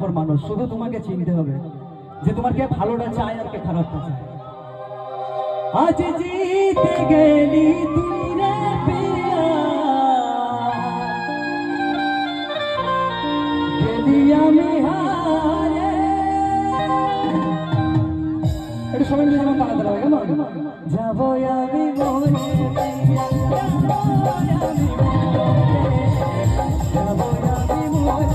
স্বার্থপর মানুষ, শুধু তোমাকে চিনতে হবে যে তোমার কে ভালোটা চায় আর কে খারাপটা চায়। আজ জিতে গেলি তুই রে পিয়া, গেলি আমি হারে। একটু সবাই মিলে যেমন বানাতে হবে, কেমন? যাবো আমি মরে, যাবো আমি মরে, যাবো আমি মরে।